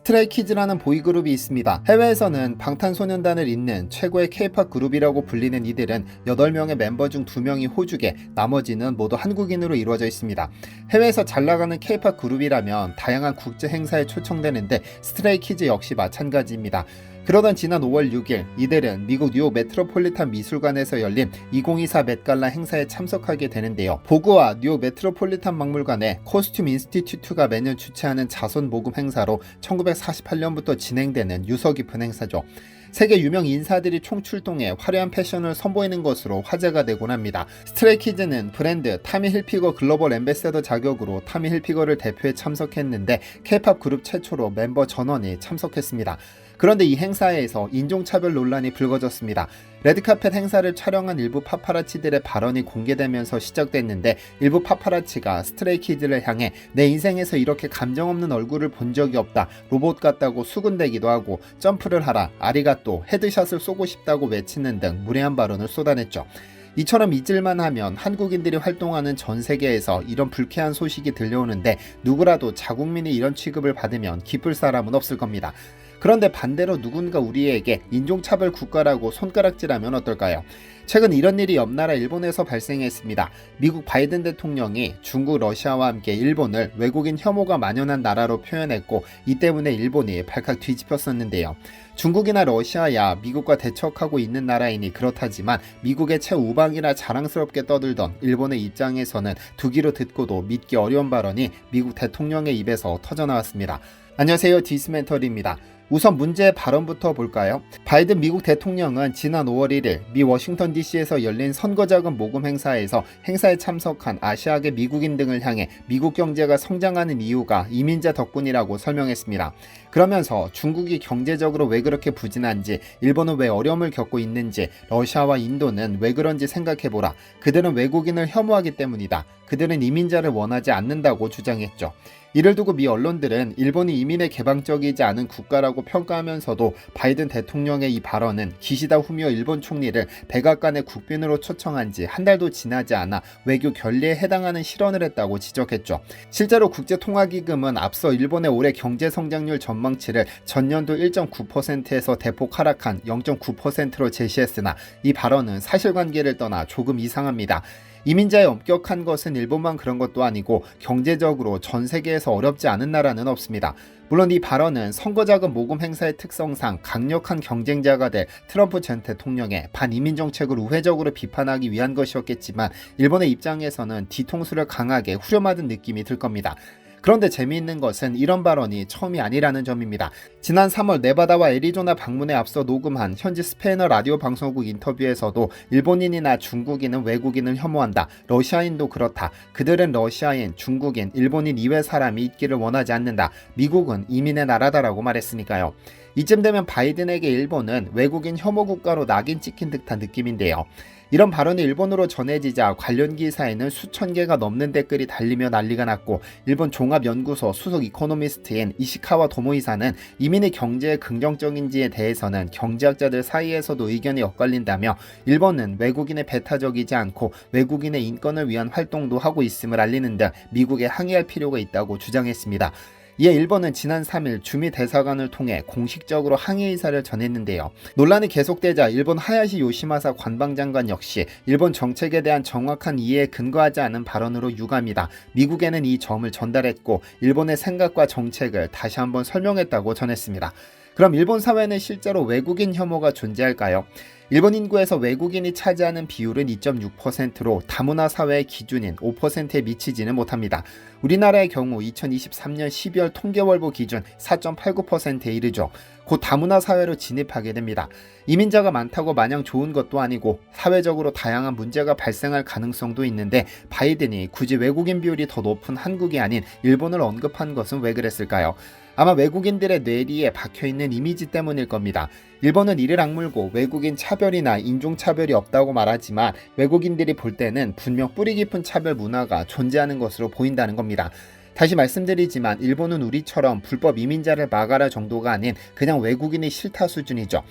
스트레이키즈라는 보이그룹이 있습니다. 해외에서는 방탄소년단을 잇는 최고의 K-팝 그룹이라고 불리는 이들은 8명의 멤버 중 2명이 호주계, 나머지는 모두 한국인으로 이루어져 있습니다. 해외에서 잘나가는 K-팝 그룹이라면 다양한 국제 행사에 초청되는데 스트레이키즈 역시 마찬가지입니다. 그러던 지난 5월 6일 이들은 미국 뉴욕 메트로폴리탄 미술관에서 열린 2024 맷갈라 행사에 참석하게 되는데요. 보그와 뉴욕 메트로폴리탄 박물관의 코스튬 인스티튜트가 매년 주최하는 자손 모금 행사로 1948년부터 진행되는 유서 깊은 행사죠. 세계 유명 인사들이 총출동해 화려한 패션을 선보이는 것으로 화제가 되곤 합니다. 스트레이키즈는 브랜드 타미 힐피거 글로벌 앰베서더 자격으로 타미 힐피거를 대표해 참석했는데 K-팝 그룹 최초로 멤버 전원이 참석했습니다. 그런데 이 행사에서 인종차별 논란이 불거졌습니다. 레드카펫 행사를 촬영한 일부 파파라치들의 발언이 공개되면서 시작됐는데 일부 파파라치가 스트레이키즈를 향해 내 인생에서 이렇게 감정 없는 얼굴을 본 적이 없다, 로봇 같다고 수군대기도 하고 점프를 하라, 아리가또, 헤드샷을 쏘고 싶다고 외치는 등 무례한 발언을 쏟아냈죠. 이처럼 잊을만 하면 한국인들이 활동하는 전 세계에서 이런 불쾌한 소식이 들려오는데 누구라도 자국민이 이런 취급을 받으면 기쁠 사람은 없을 겁니다. 그런데 반대로 누군가 우리에게 인종차별 국가라고 손가락질하면 어떨까요? 최근 이런 일이 옆 나라 일본에서 발생했습니다. 미국 바이든 대통령이 중국, 러시아와 함께 일본을 외국인 혐오가 만연한 나라로 표현했고 이 때문에 일본이 발칵 뒤집혔었는데요. 중국이나 러시아야 미국과 대척하고 있는 나라이니 그렇다지만 미국의 최우방이라 자랑스럽게 떠들던 일본의 입장에서는 두 귀로 듣고도 믿기 어려운 발언이 미국 대통령의 입에서 터져나왔습니다. 안녕하세요, 디스멘털입니다. 우선 문제의 발언부터 볼까요? 바이든 미국 대통령은 지난 5월 1일 미 워싱턴 DC에서 열린 선거자금 모금 행사에서 행사에 참석한 아시아계 미국인 등을 향해 미국 경제가 성장하는 이유가 이민자 덕분이라고 설명했습니다. 그러면서 중국이 경제적으로 왜 그렇게 부진한지, 일본은 왜 어려움을 겪고 있는지, 러시아와 인도는 왜 그런지 생각해보라. 그들은 외국인을 혐오하기 때문이다. 그들은 이민자를 원하지 않는다고 주장했죠. 이를 두고 미 언론들은 일본이 이민에 개방적이지 않은 국가라고 평가하면서도 바이든 대통령의 이 발언은 기시다 후미오 일본 총리를 백악관의 국빈으로 초청한 지 한 달도 지나지 않아 외교 결례에 해당하는 실언을 했다고 지적했죠. 실제로 국제통화기금은 앞서 일본의 올해 경제성장률 전망치를 전년도 1.9%에서 대폭 하락한 0.9%로 제시했으나 이 발언은 사실관계를 떠나 조금 이상합니다. 이민자의 엄격한 것은 일본만 그런 것도 아니고 경제적으로 전 세계에서 어렵지 않은 나라는 없습니다. 물론 이 발언은 선거자금 모금 행사의 특성상 강력한 경쟁자가 될 트럼프 전 대통령의 반이민 정책을 우회적으로 비판하기 위한 것이었겠지만 일본의 입장에서는 뒤통수를 강하게 후려맞은 느낌이 들 겁니다. 그런데 재미있는 것은 이런 발언이 처음이 아니라는 점입니다. 지난 3월 네바다와 애리조나 방문에 앞서 녹음한 현지 스페인어 라디오 방송국 인터뷰에서도 일본인이나 중국인은 외국인을 혐오한다. 러시아인도 그렇다. 그들은 러시아인, 중국인, 일본인 이외 사람이 있기를 원하지 않는다. 미국은 이민의 나라다라고 말했으니까요. 이쯤 되면 바이든에게 일본은 외국인 혐오 국가로 낙인 찍힌 듯한 느낌인데요. 이런 발언이 일본으로 전해지자 관련 기사에는 수천 개가 넘는 댓글이 달리며 난리가 났고 일본 종합연구소 수석 이코노미스트인 이시카와 도모이사는 이민의 경제에 긍정적인지에 대해서는 경제학자들 사이에서도 의견이 엇갈린다며 일본은 외국인에 배타적이지 않고 외국인의 인권을 위한 활동도 하고 있음을 알리는 등 미국에 항의할 필요가 있다고 주장했습니다. 이에 일본은 지난 3일 주미 대사관을 통해 공식적으로 항의 의사를 전했는데요. 논란이 계속되자 일본 하야시 요시마사 관방장관 역시 일본 정책에 대한 정확한 이해에 근거하지 않은 발언으로 유감이다. 미국에는 이 점을 전달했고 일본의 생각과 정책을 다시 한번 설명했다고 전했습니다. 그럼 일본 사회는 실제로 외국인 혐오가 존재할까요? 일본 인구에서 외국인이 차지하는 비율은 2.6%로 다문화 사회의 기준인 5%에 미치지는 못합니다. 우리나라의 경우 2023년 12월 통계월보 기준 4.89%에 이르죠. 곧 다문화 사회로 진입하게 됩니다. 이민자가 많다고 마냥 좋은 것도 아니고 사회적으로 다양한 문제가 발생할 가능성도 있는데 바이든이 굳이 외국인 비율이 더 높은 한국이 아닌 일본을 언급한 것은 왜 그랬을까요? 아마 외국인들의 뇌리에 박혀있는 이미지 때문일 겁니다. 일본은 이를 악물고 외국인 차별이나 인종차별이 없다고 말하지만 외국인들이 볼 때는 분명 뿌리 깊은 차별 문화가 존재하는 것으로 보인다는 겁니다. 다시 말씀드리지만 일본은 우리처럼 불법 이민자를 막아라 정도가 아닌 그냥 외국인이 싫다 수준이죠.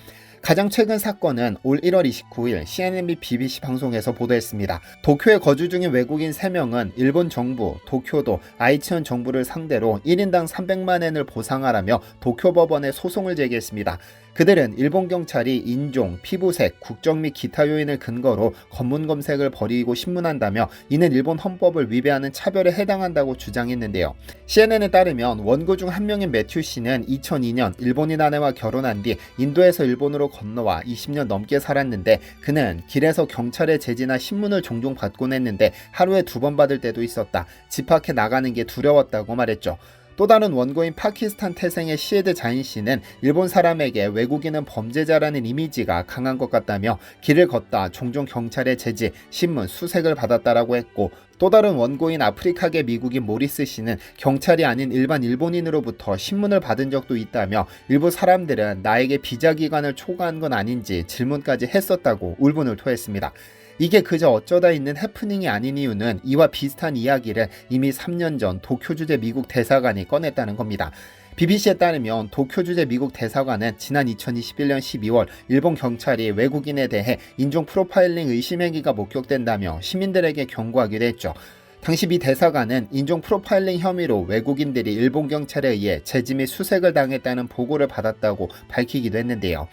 가장 최근 사건은 올 1월 29일 CNN 및 BBC 방송에서 보도했습니다. 도쿄에 거주 중인 외국인 3명은 일본 정부, 도쿄도, 아이치현 정부를 상대로 1인당 300만엔을 보상하라며 도쿄 법원에 소송을 제기했습니다. 그들은 일본 경찰이 인종, 피부색, 국적 및 기타 요인을 근거로 검문 검색을 벌이고 신문한다며 이는 일본 헌법을 위배하는 차별에 해당한다고 주장했는데요. CNN에 따르면 원고 중 한 명인 매튜 씨는 2002년 일본인 아내와 결혼한 뒤 인도에서 일본으로 건너와 20년 넘게 살았는데 그는 길에서 경찰의 제지나 신문을 종종 받곤 했는데 하루에 2번 받을 때도 있었다. 집 밖에 나가는 게 두려웠다고 말했죠. 또 다른 원고인 파키스탄 태생의 시에드 자인 씨는 일본 사람에게 외국인은 범죄자라는 이미지가 강한 것 같다며 길을 걷다 종종 경찰의 제지, 신문, 수색을 받았다라고 했고 또 다른 원고인 아프리카계 미국인 모리스 씨는 경찰이 아닌 일반 일본인으로부터 신문을 받은 적도 있다며 일부 사람들은 나에게 비자 기간을 초과한 건 아닌지 질문까지 했었다고 울분을 토했습니다. 이게 그저 어쩌다 있는 해프닝이 아닌 이유는 이와 비슷한 이야기를 이미 3년 전 도쿄 주재 미국 대사관이 꺼냈다는 겁니다. BBC에 따르면 도쿄 주재 미국 대사관은 지난 2021년 12월 일본 경찰이 외국인에 대해 인종 프로파일링 의심 행위가 목격된다며 시민들에게 경고하기도 했죠. 당시 미 대사관은 인종 프로파일링 혐의로 외국인들이 일본 경찰에 의해 제지 및 수색을 당했다는 보고를 받았다고 밝히기도 했는데요.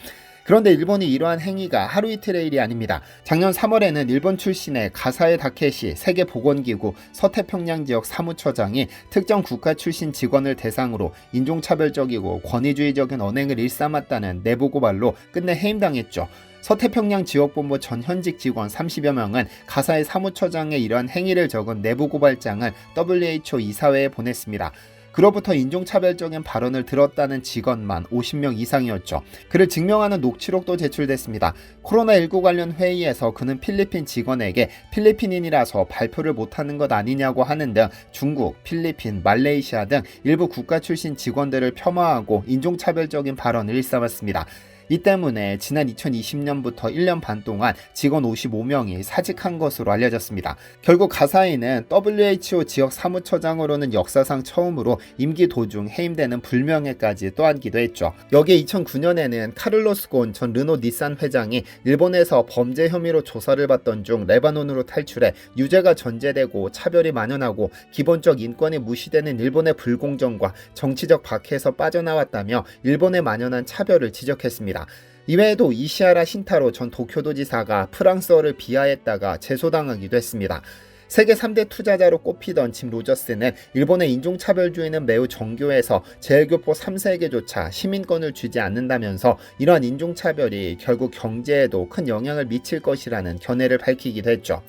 그런데 일본이 이러한 행위가 하루 이틀의 일이 아닙니다. 작년 3월에는 일본 출신의 가사에 다케시 세계보건기구 서태평양 지역 사무처장이 특정 국가 출신 직원을 대상으로 인종차별적이고 권위주의적인 언행을 일삼았다는 내부 고발로 끝내 해임당했죠. 서태평양 지역본부 전 현직 직원 30여 명은 가사의 사무처장의 이러한 행위를 적은 내부 고발장을 WHO 이사회에 보냈습니다. 그로부터 인종차별적인 발언을 들었다는 직원만 50명 이상이었죠. 그를 증명하는 녹취록도 제출됐습니다. 코로나19 관련 회의에서 그는 필리핀 직원에게 필리핀인이라서 발표를 못하는 것 아니냐고 하는 등 중국, 필리핀, 말레이시아 등 일부 국가 출신 직원들을 폄하하고 인종차별적인 발언을 일삼았습니다. 이 때문에 지난 2020년부터 1년 반 동안 직원 55명이 사직한 것으로 알려졌습니다. 결국 가사인은 WHO 지역 사무처장으로는 역사상 처음으로 임기 도중 해임되는 불명예까지 떠안기도 했죠. 여기에 2009년에는 카를로스 곤 전 르노 닛산 회장이 일본에서 범죄 혐의로 조사를 받던 중 레바논으로 탈출해 유죄가 전제되고 차별이 만연하고 기본적 인권이 무시되는 일본의 불공정과 정치적 박해에서 빠져나왔다며 일본에 만연한 차별을 지적했습니다. 이외에도 이시하라 신타로 전 도쿄도지사가 프랑스어를 비하했다가 제소당하기도 했습니다. 세계 3대 투자자로 꼽히던 짐 로저스는 일본의 인종차별주의는 매우 정교해서 제일교포 3세에게조차 시민권을 주지 않는다면서 이러한 인종차별이 결국 경제에도 큰 영향을 미칠 것이라는 견해를 밝히기도 했죠.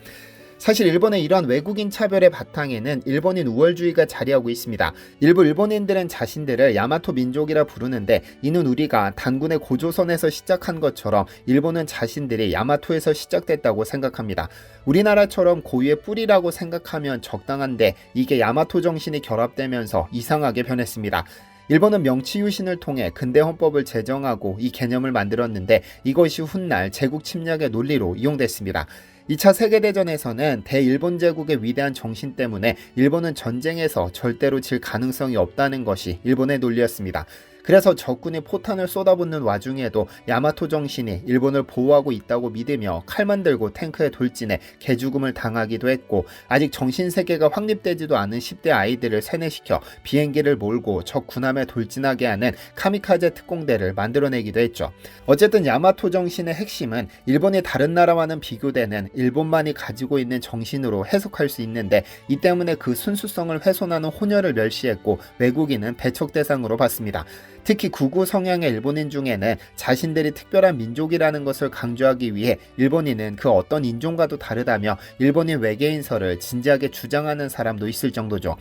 사실 일본의 이러한 외국인 차별의 바탕에는 일본인 우월주의가 자리하고 있습니다. 일부 일본인들은 자신들을 야마토 민족이라 부르는데 이는 우리가 단군의 고조선에서 시작한 것처럼 일본은 자신들이 야마토에서 시작됐다고 생각합니다. 우리나라처럼 고유의 뿌리라고 생각하면 적당한데 이게 야마토 정신이 결합되면서 이상하게 변했습니다. 일본은 명치유신을 통해 근대 헌법을 제정하고 이 개념을 만들었는데 이것이 훗날 제국 침략의 논리로 이용됐습니다. 2차 세계대전에서는 대일본 제국의 위대한 정신 때문에 일본은 전쟁에서 절대로 질 가능성이 없다는 것이 일본의 논리였습니다. 그래서 적군이 포탄을 쏟아붓는 와중에도 야마토 정신이 일본을 보호하고 있다고 믿으며 칼만 들고 탱크에 돌진해 개죽음을 당하기도 했고 아직 정신세계가 확립되지도 않은 10대 아이들을 세뇌시켜 비행기를 몰고 적 군함에 돌진하게 하는 카미카제 특공대를 만들어내기도 했죠. 어쨌든 야마토 정신의 핵심은 일본이 다른 나라와는 비교되는 일본만이 가지고 있는 정신으로 해석할 수 있는데 이 때문에 그 순수성을 훼손하는 혼혈을 멸시했고 외국인은 배척 대상으로 봤습니다. 특히 극우 성향의 일본인 중에는 자신들이 특별한 민족이라는 것을 강조하기 위해 일본인은 그 어떤 인종과도 다르다며 일본인 외계인설을 진지하게 주장하는 사람도 있을 정도죠.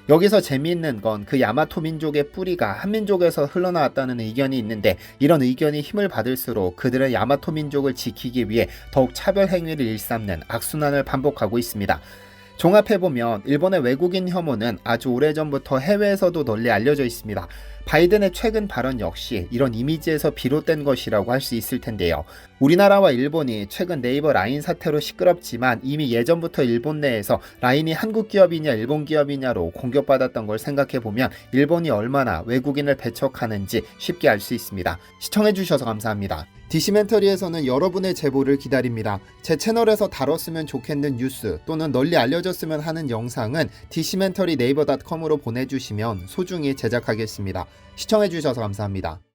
여기서 재미있는 건 그 야마토 민족의 뿌리가 한민족에서 흘러나왔다는 의견이 있는데 이런 의견이 힘을 받을수록 그들은 야마토 민족을 지키기 위해 더욱 차별 행위를 일삼는 악순환을 반복하고 있습니다. 종합해보면 일본의 외국인 혐오는 아주 오래전부터 해외에서도 널리 알려져 있습니다. 바이든의 최근 발언 역시 이런 이미지에서 비롯된 것이라고 할 수 있을 텐데요. 우리나라와 일본이 최근 네이버 라인 사태로 시끄럽지만 이미 예전부터 일본 내에서 라인이 한국 기업이냐 일본 기업이냐로 공격받았던 걸 생각해보면 일본이 얼마나 외국인을 배척하는지 쉽게 알 수 있습니다. 시청해주셔서 감사합니다. 디시멘터리에서는 여러분의 제보를 기다립니다. 제 채널에서 다뤘으면 좋겠는 뉴스 또는 널리 알려졌으면 하는 영상은 디시멘터리 네이버.com으로 보내주시면 소중히 제작하겠습니다. 시청해주셔서 감사합니다.